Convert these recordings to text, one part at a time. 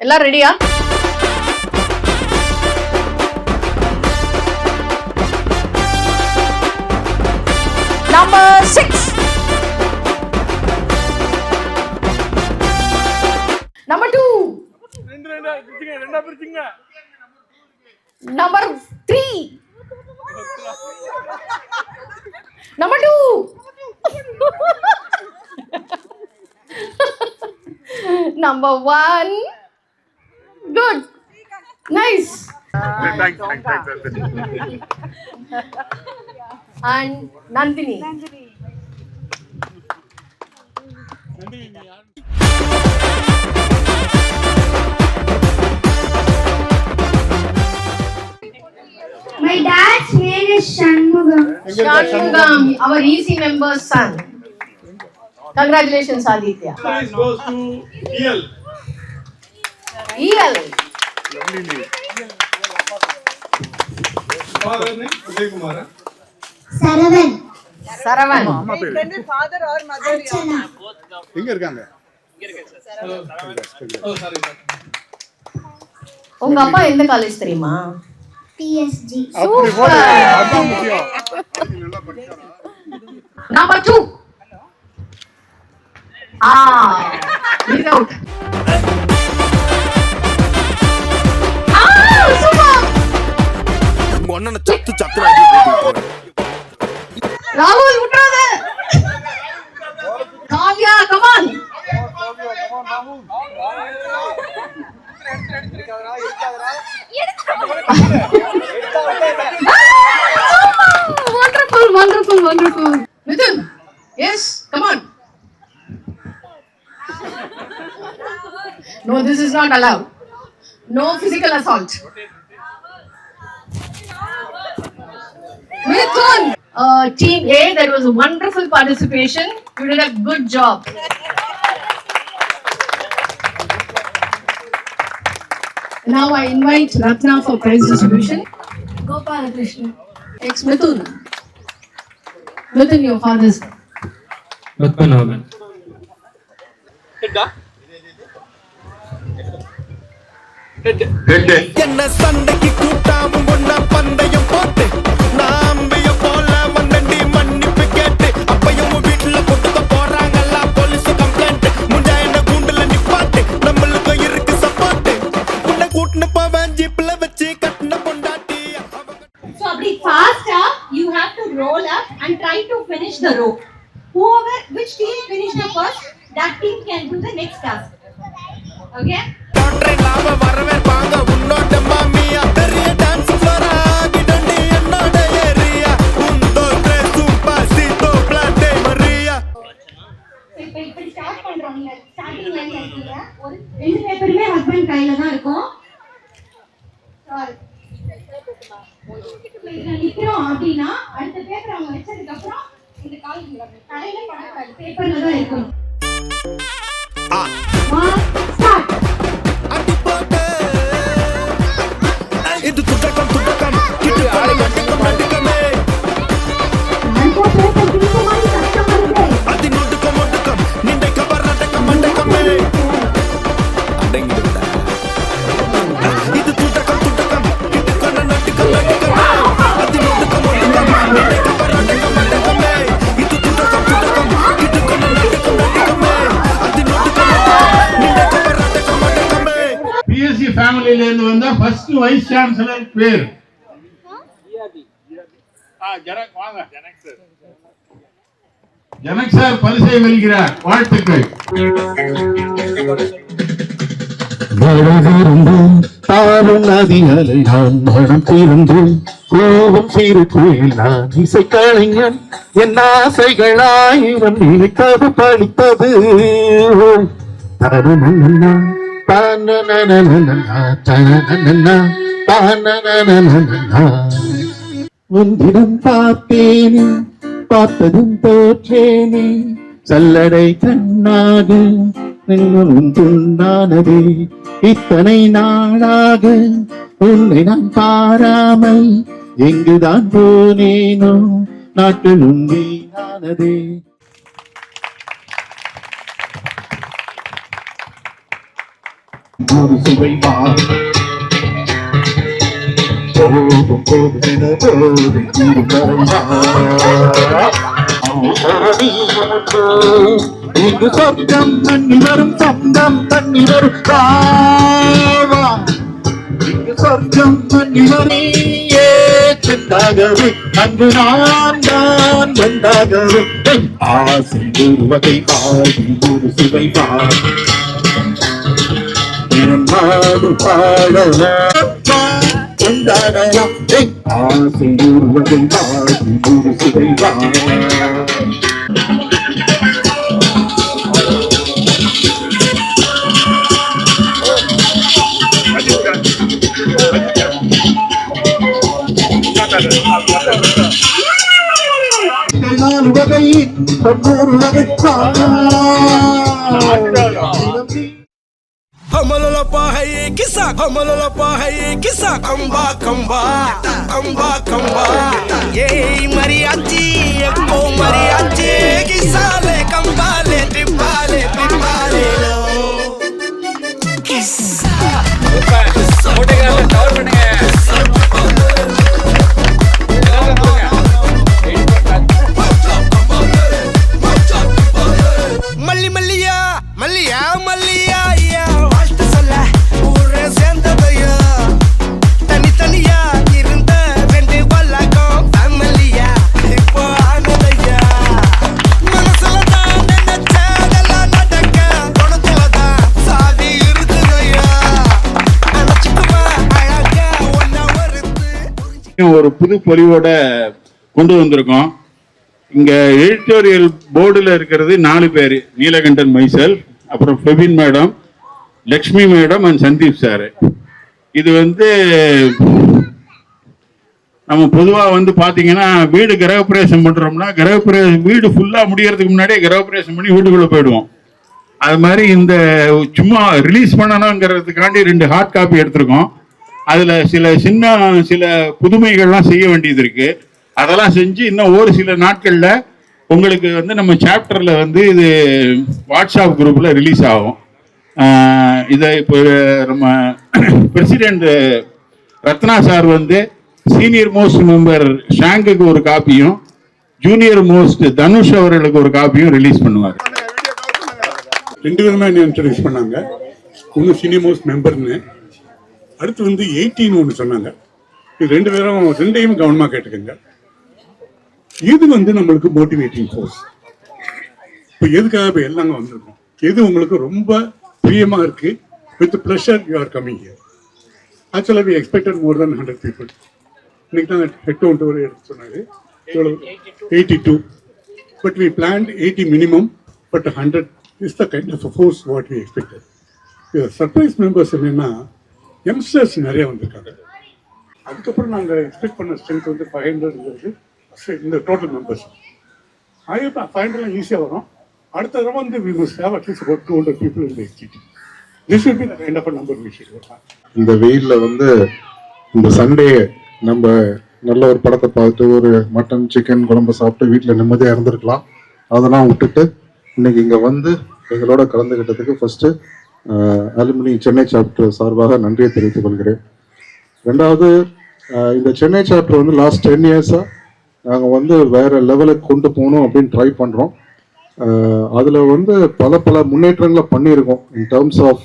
எல்லாம் ரெடியா? Number 6. Number 2. Number 3. Number 2. Number 1. Good. Nice. And Nandini. My dad's name is Shanmugam. Shanmugam, our EC member's son. Congratulations, Aditya. This goes to EL. EL. Father name Udai Kumar. Saravan. Saravan. Father or mother? Archana. எங்க இருக்காங்க? Oh, sorry. உங்க அப்பா எந்த college தெரியுமா? PSG. அப்படி போடு. அதான் முக்கியம். நல்லா படிச்சானா? Number 2. He's out. Super. ஒண்ணன சத்து சத்து ராகுல் விட்டுறாத. Kavya, come on. Wonderful. Mithun, yes, come on. No, this is not allowed. No physical assault. Mithun, Team A, that was a wonderful participation. You did a good job. Now I invite Ratna for prize distribution. Gopala Krishna. Ex Mithun. Mithun, your father's. Ratmanaban. என்ன சண்டைக்கு கூட்டாமும் ஒன்னா பந்தயம் போட்டு நாம்பிய போல மண்ணண்டி மன்னிப்பு கேட்டு அப்பையும் வீட்டுல கொடுக்க போறாங்கல்ல போலீஸ் கம்ப்ளைண்ட் முஞ்சா என்ன கூண்டுல நிப்பாட்டு நம்மளுக்கும் இருக்கு சப்போர்ட் உன்னை கூட்டின போவேன் ஜீப்ல வச்சு கட்டின பொண்டாட்டி. So abhi faster you have to roll up and try to finish the row. Whoever which team finish the first, that team can do the next task. Okay? Doctor லாப வரவே பாங்க உன்னோட மாமியா பெரிய டான்ஸ் ஃப்ளோரா கிடண்டி என்னோட area உந்தோ ட்ரெஸும் பாசிட்டோ பிளாட்டே Maria. இப்போ இப்படி start பண்றோம். நீங்க ஸ்டார்டிங் லைன்ல இருக்கீங்க. ஒரு ரெண்டு பேப்பருமே ஹஸ்பண்ட் கையில தான் இருக்கும். சாரி. இதுல நிக்கிறோம் அப்படினா அடுத்த பேப்பர் அவங்க வெச்சதுக்கு அப்புறம் இந்த கால் தலையில படக்கூடாது. பேப்பர்ல தான் இருக்கும். ஸ்டார்ட். இது துடக்கம் கிட்டு கால நடிக்கம் நடிக்கமே அந்த பேப்பர் கிழிக்க மாதிரி சத்தம் வருது. அதி நொடுக்கம் ஒடுக்கம் நிண்டை கபர் நடக்கம் மண்டக்கமே அடங்கிடுடா. இது துடக்கம் கிட்டு கால நடிக்கம் நடிக்கமே அதி நொடுக்கம் ஒடுக்கம் நிண்டை கபர் நடக்கம் மண்டக்கமே இது துடக்கம் கிட்டு கால நடிக்கம் நடிக்கமே அதி நொடுக்கம் ஒடுக்கம் நிண்டை கபர் நடக்கம் மண்டக்கமே. PSG ஃபேமிலில இருந்து வந்த ஃபர்ஸ்ட் வைஸ் சான்சலர் பேர் ஜனக் சார் பரிசை வெல்கிறார். வாழ்த்துக்கள். தாரும் நதிகளை நான் மனம் தீர்ந்து கோபம் சீரு கோயில் நான் இசை கலைஞன் என் ஆசைகள் ஆயிரம் நினைத்தது படித்தது தருணன்னா உன்னிடம் பார்த்தேனே பார்த்ததும் தோற்றேனே சல்லடை கண்ணாக துண்டானதே இத்தனை நாளாக உன்னை நான் பாராமல் எங்குதான் போனேனோ நாட்டில் உண்மையானதே. ஒரு சுவை வா போதும் போதுமென போதை தீரும் இங்கு சொர்க்கம் தண்ணி வரும் சொந்தம் தண்ணி வரும் காவா இங்கு சொர்க்கம் தண்ணி வரையே சென்றாகவே அங்கு நான் தான் வந்தாகவே ஆசை ஒரு வகை ஆகி ஒரு சுவை வா நாடு பாடலாம் கொண்டாடலாம் ஆசை ஒரு வகை ஆகி ஒரு சுவை வா நாலு வகை ஒரு வகை हमलोलपा है ये किस्सा हमलोलपा है ये किस्सा कंबा कंबा कंबा कंबा ये मरियाची एको मरियाची किस्साले कंबाले टिप्पाले टिप्पाले लो किस्सा फोटोग्राफर कवर பண்ணுங்க மல்லி மல்லியா மல்லியா மல்லியா ஒரு புது பொலிவோட கொண்டு வந்திருக்கோம். இங்க எடிட்டோரியல் போர்டுல இருக்கிறது 4 பேர். நீலகண்டன் மைசல், அப்புறம் Febin madam, Lakshmi madam and Sandeep sir. இது நம்ம பொதுவா பாத்தீங்கன்னா வீடு கிரகப்பிரவேசம் பண்றோம்னா வீடு ஃபுல்லா முடியறதுக்கு முன்னாடியே கிரகப்பிரவேசம் பண்ணி வீட்டுக்குள்ள போயிடுவோம். அது மாதிரி இந்த சும்மா ரிலீஸ் பண்ணணுங்கிறதுக்காண்டி 2 ஹார்ட் காப்பி எடுத்திருக்கோம். அதுல சில புதுமைகள்லாம் செய்ய வேண்டியது இருக்கு. அதெல்லாம் செஞ்சு இன்னும் ஒரு சில நாட்கள்ல உங்களுக்கு நம்ம சாப்டர்ல இது வாட்ஸ்அப் குரூப்ல ரிலீஸ் ஆகும். இதை இப்போ நம்ம president Ratna sir senior most member ஷாங்குக்கு ஒரு காப்பியும் ஜூனியர் மோஸ்ட் தனுஷ் அவர்களுக்கு ஒரு காப்பியும் ரிலீஸ் பண்ணுவார். 2 பேருமே இன்ட்ரடியூஸ் பண்ணாங்க. ஒன்று சீனியர் மோஸ்ட் மெம்பர்னு, அடுத்து 18 ஒன்று சொன்னாங்க. இது 2 பேரும் 2ஐயும் கவனமாக கேட்டுக்கோங்க. இது நம்மளுக்கு மோட்டிவேட்டிங் ஃபோர்ஸ். இப்போ எதுக்காக இப்போ எல்லாங்க வந்திருக்கோம், எது உங்களுக்கு ரொம்ப பிரியமா இருக்கு, with pleasure you are coming here. ஆக்சுவலாக we expected more then 100 people. இன்னைக்கு தான் ஹெட் கவுண்ட் ஒரு எடுத்து சொன்னாரு 82, but we planned 80 minimum, but 100 is the kind of force what we expected. Surprise members என்னன்னா யங்ஸ்டர்ஸ் நிறைய வந்திருக்காங்க. அதுக்கப்புறம் நாங்கள் எக்ஸ்பெக்ட் பண்ண ஸ்ட்ரென்த் 500 இந்த டோட்டல் மெம்பர்ஸ். 500 ஈஸியாக வரும். அடுத்த தடவை we must have at least about 200 people in the HTT. This will be the kind of a number we should have. இந்த வெயில்ல இந்த சண்டே நம்ம நல்ல ஒரு படத்தை பார்த்து ஒரு மட்டன் சிக்கன் குழம்பு சாப்பிட்டு வீட்டில் நிம்மதியாக இருந்திருக்கலாம். அதெல்லாம் விட்டுட்டு இன்னைக்கு இங்கே எங்களோட கலந்துக்கிட்டதுக்கு ஃபர்ஸ்ட் அலுமினி சென்னை சாப்டர் சார்பாக நன்றியை தெரிவித்துக் கொள்கிறேன். ரெண்டாவது, இந்த சென்னை சாப்டர் லாஸ்ட் 10 இயர்ஸாக நாங்கள் வேற லெவலுக்கு கொண்டு போகணும் அப்படின்னு ட்ரை பண்ணுறோம். அதில் பல முன்னேற்றங்களை பண்ணியிருக்கோம். இன் டேர்ம்ஸ் ஆஃப்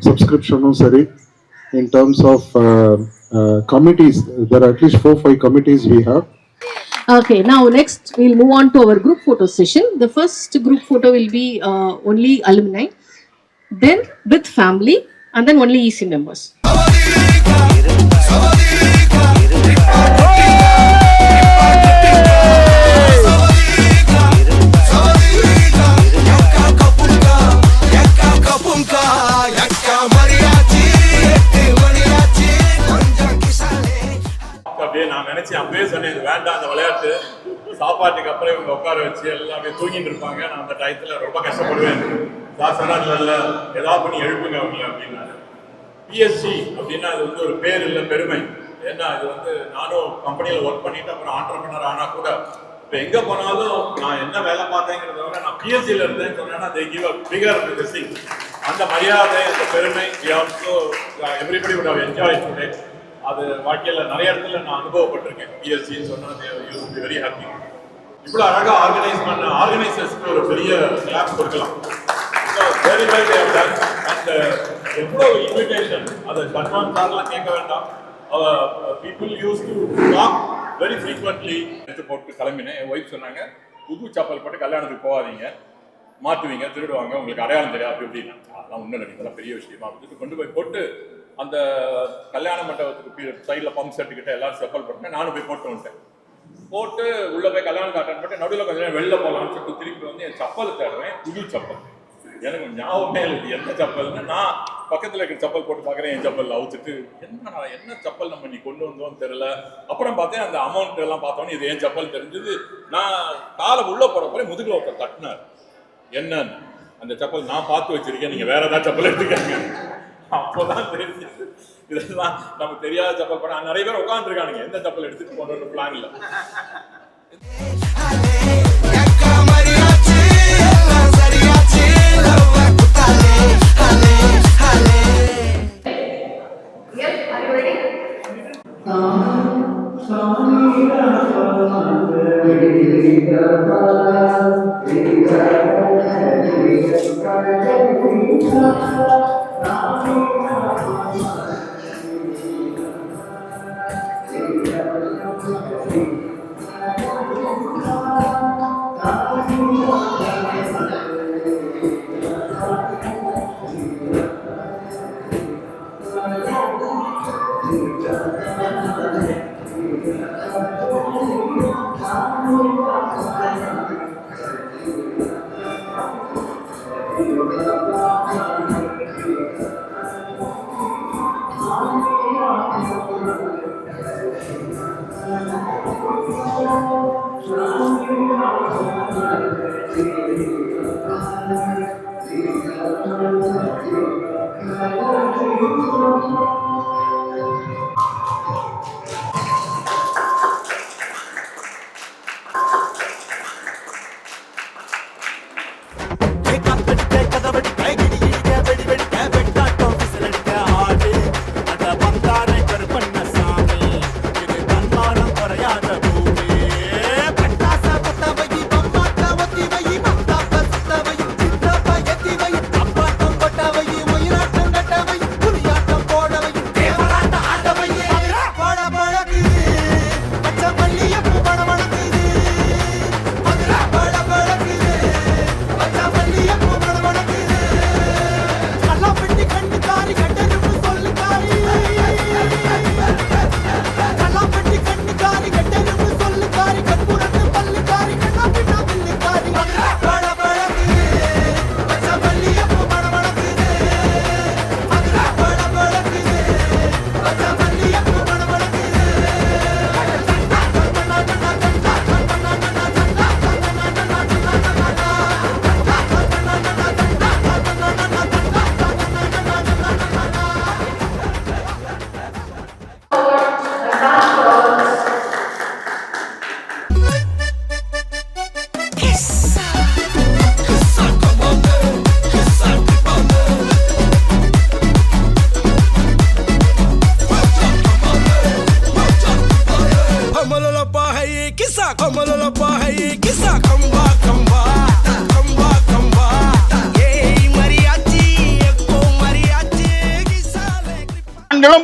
சப்ஸ்கிரிப்ஷனும் சரி, in terms of committees. There are at least 4-5 committees we have. Okay, now next we'll move on to our group photo session. The first group photo will be only alumni, then with family, and then only EC members. நான் நினைச்சேன் அப்பவே சொன்னேன், இது வேண்டாம் அந்த விளையாட்டு. சாப்பாட்டுக்கு அப்புறம் இவங்க உட்கார வச்சு எல்லாமே தூங்கிட்டு இருப்பாங்க. நான் அந்த டயத்துல ரொம்ப கஷ்டப்படுவேன். இல்ல ஏதாவது பண்ணி எழுப்புங்க அவங்க அப்படின்னாரு. பிஎஸ்சி அப்படின்னா அது ஒரு பேர் இல்லை, பெருமை. ஏன்னா இது நானும் கம்பெனியில ஒர்க் பண்ணிட்டு அப்புறம் ஆண்டர்பிரனர் ஆனா கூட இப்போ எங்க போனாலும் நான் என்ன வேலை பார்த்தேங்கிறத விட நான் பிஎஸ்சியில இருந்தேன்னு சொன்னேன்னா they give a bigger thing. அந்த மரியாதை, அந்த பெருமை, everybody would have enjoyed today. அது வாழ்க்கையில் நிறைய இடத்துல நான் அனுபவப்பட்டிருக்கேன். பிஎஸ்சின்னு சொன்னது you will be very happy. இவ்வளோ அழகாக ஆர்கனைசர்ஸ்க்கு ஒரு பெரிய கிளாப் கொடுக்கலாம். Very well they have done. And எவ்வளோ இன்விடேஷன், அதை சன்மான் சார்லாம் கேட்க வேண்டாம். People use to talk very frequently. எடுத்து போட்டு கிளம்பினேன். என் ஒய்ஃப் சொன்னாங்க, புது சப்பல் போட்டு கல்யாணத்துக்கு போகாதீங்க, மாட்டுவீங்க, திருடுவாங்க, உங்களுக்கு அடையாளம் தெரியாது அப்படி இப்படின்னா. அதெல்லாம் ஒன்றும் இல்லை, இதெல்லாம் பெரிய விஷயமா அப்படின்னு கொண்டு போய் போட்டு அந்த கல்யாண மண்டபத்துக்கு சைடில் பம்ப் செட்டு கிட்ட எல்லாரும் செப்பல் போட்டேன். நானும் போய் போட்டு வந்துட்டேன். போட்டு உள்ளே போய் கல்யாணம் காட்டன் போட்டு நடுவில் கொஞ்சம் நேரம் வெளில போகலான்னு சொல்லிட்டு திருப்பி வந்து என் சப்பல் தேடுவேன். புது சப்பல், எனக்கு ஞாபகமே இல்லை எந்த சப்பல்னு. நான் பக்கத்தில் இருக்கிற சப்பல் போட்டு பார்க்குறேன், என் சப்பல் அவுத்துட்டு என்ன சப்பல் நம்ம நீ கொண்டு வந்தோம்னு தெரியல. அப்புறம் பார்த்தேன், அந்த அமௌண்ட் எல்லாம் பார்த்தோன்னே இது என் சப்பல் தெரிஞ்சது. நான் காலை உள்ளே போகிற போல முதுகில் ஒருத்தர் தட்டினார். என்னன்னு, அந்த சப்பல் நான் பார்த்து வச்சிருக்கேன், நீங்கள் வேற ஏதாவது சப்பல் எடுத்துக்காங்க. அப்போதான் தெரிஞ்சது இதெல்லாம் நமக்கு தெரியாத சப்பல் பண்ண. நிறைய பேர் உட்காந்துருக்கானுங்க எந்த சப்பல் எடுத்துட்டு போன பிளான் இல்லை.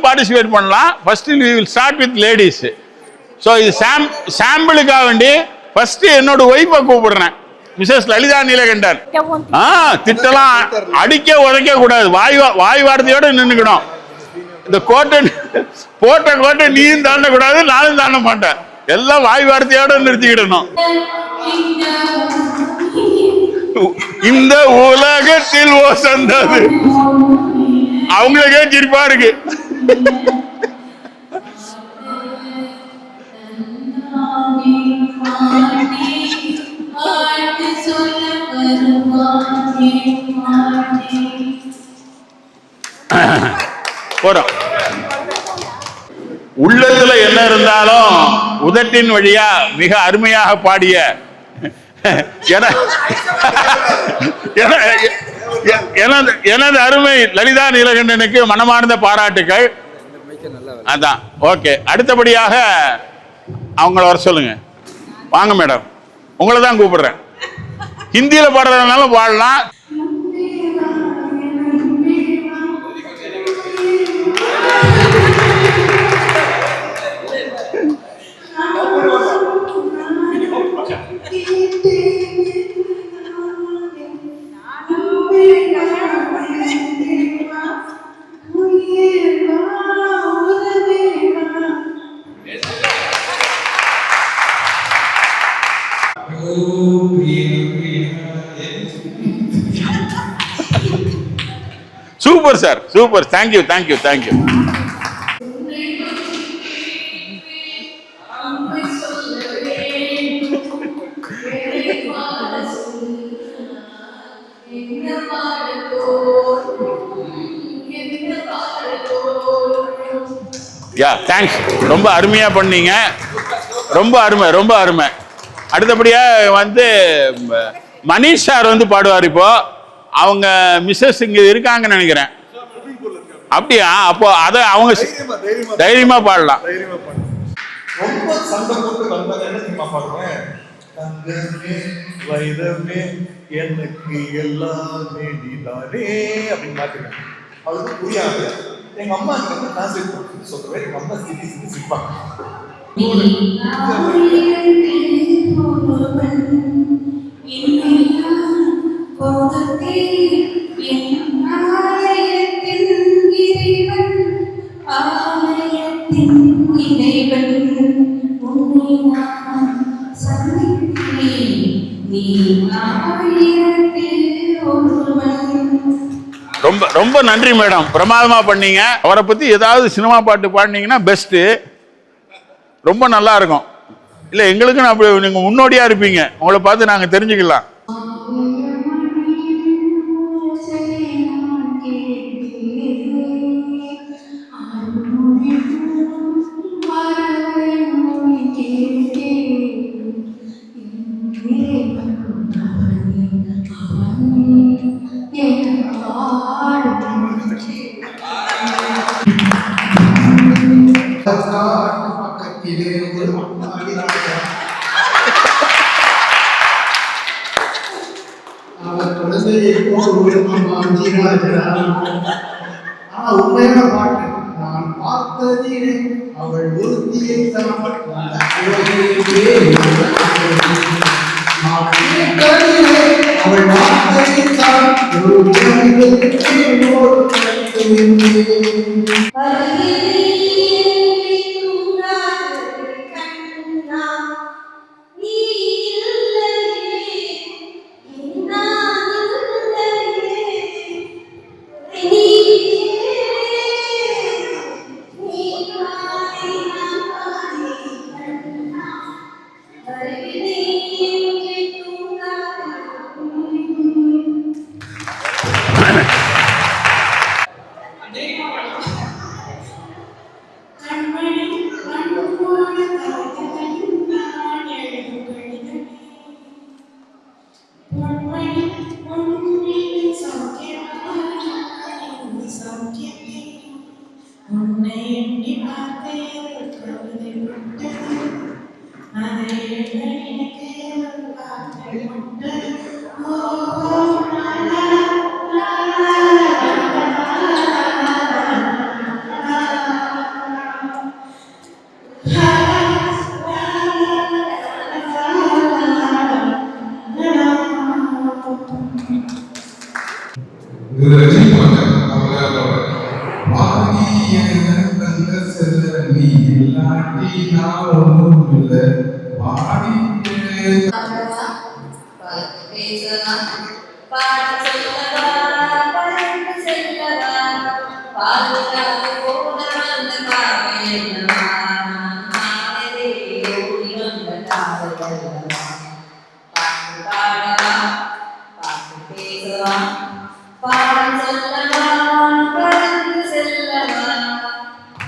பார்ட்டிசிபேட் பண்ணலாம். First we will start with ladies. So இது சாம்பிளுக்காக வேண்டி ஃபர்ஸ்ட் என்னோட ஒய்ஃபை கூப்பிடுறேன், மிஸ்ஸஸ் லலிதா நீலகண்டன். திட்டலாம், அடிக்க உதைக்க கூடாது, வாய் வார்த்தையோட நின்றுக்கணும். இந்த கோட்டை போட்ட கோட்டை நீயும் தாண்ட கூடாது, நானும் தாண்ட மாட்டேன், எல்லாம் வாய் வார்த்தையோட நிறுத்திக்கிடணும். இந்த உலகத்தில் ஓசந்தது, அவங்களுக்கே சிரிப்பா இருக்கு. உள்ளத்துல என்ன இருந்தாலும் உதட்டின் வழியா மிக அருமையாக பாடிய எனது அருமை லலிதா நீலகண்டனுக்கு மனமார்ந்த பாராட்டுக்கள். அதான் ஓகே. அடுத்தபடியாக அவங்கள வர சொல்லுங்க. வாங்க மேடம், உங்களை தான் கூப்பிடுறேன். ஹிந்தியில பாடுறதுனாலும் பாடலாம். Super sir, super. Thank you thank you thank you. Yeah thanks. ரொம்ப அருமையா பண்ணீங்க. ரொம்ப அருமை, ரொம்ப அருமை. அடுத்தபடியா வந்து மனிஷ் சார் வந்து பாடுவார். இப்போ அவங்க மிஸ்ஸஸ் இங்க இருக்காங்கன்னு நினைக்கிறேன். அப்படியா? அப்போ அதை அவங்க தைரியமா பாடலாம். ரொம்ப சண்டை போட்டு வந்தது என்ன தெரியுமா பாடுவேன்? தங்கமே வைரமே எனக்கு எல்லாமே நீதானே அப்படின்னு மாத்திருக்கேன். அவளுக்கு புரியாது. எங்க அம்மா கிட்ட டிரான்ஸ்லேட் பண்ணி சொல்றேன். எங்க அம்மா சிரி சிரி சிரிப்பாங்க. ரொம்ப ரொம்ப நன்றி மேடம், பிரமாதமா பண்ணீங்க. அவரை பத்தி ஏதாவது சினிமா பாட்டு பாடினீங்கன்னா பெஸ்ட். ரொம்ப நல்லா இருக்கும். இல்ல எங்களுக்கு அப்படி நீங்க முன்னோடியா இருப்பீங்க. உங்களை பார்த்து நாங்க தெரிஞ்சுக்கலாம். உண்மையான பாட்டு நான் பார்த்ததிலே அவள் ஒருத்தியை அவள் வார்த்தைத்தான்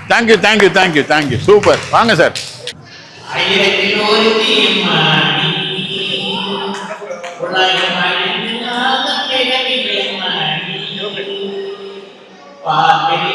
thank you thank you thank you thank you. Super. வாங்க சார். பாட்டில்